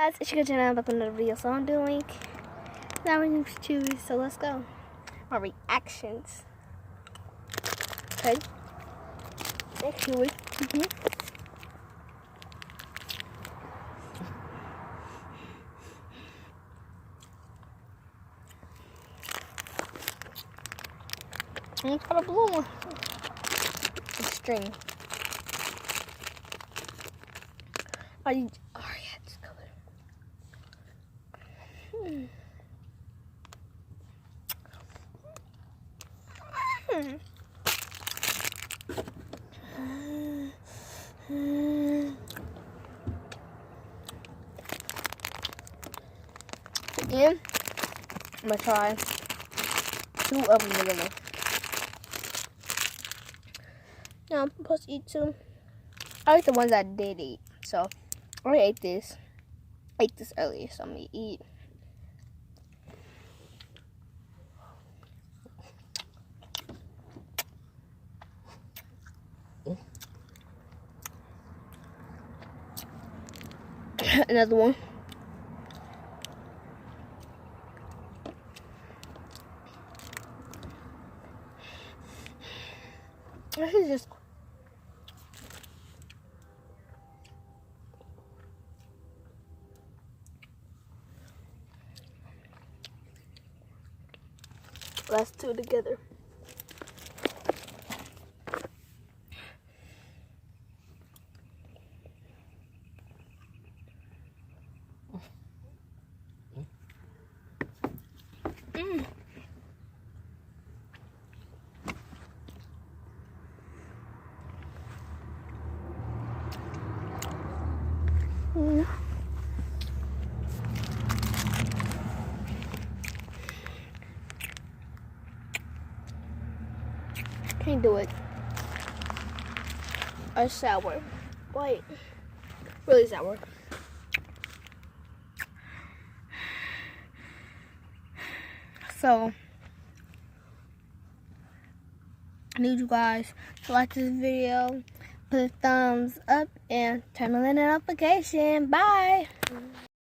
Guys, it's your channel. I'm back with another video. So I'm doing now we're doing chewy. So let's go. My reactions. Okay. Next chewy. It's got a blue one. A string. Oh yeah, it's color. Again, I'm gonna try 2 of them together. Now I'm supposed to eat 2. I like the ones I did eat, so I already ate this. I ate this earlier, so I'm gonna eat. Another one. This is just last 2 together. Can't do it. It's sour. Wait. Really sour. So I need you guys to like this video, put a thumbs up, and turn on the notification. Bye.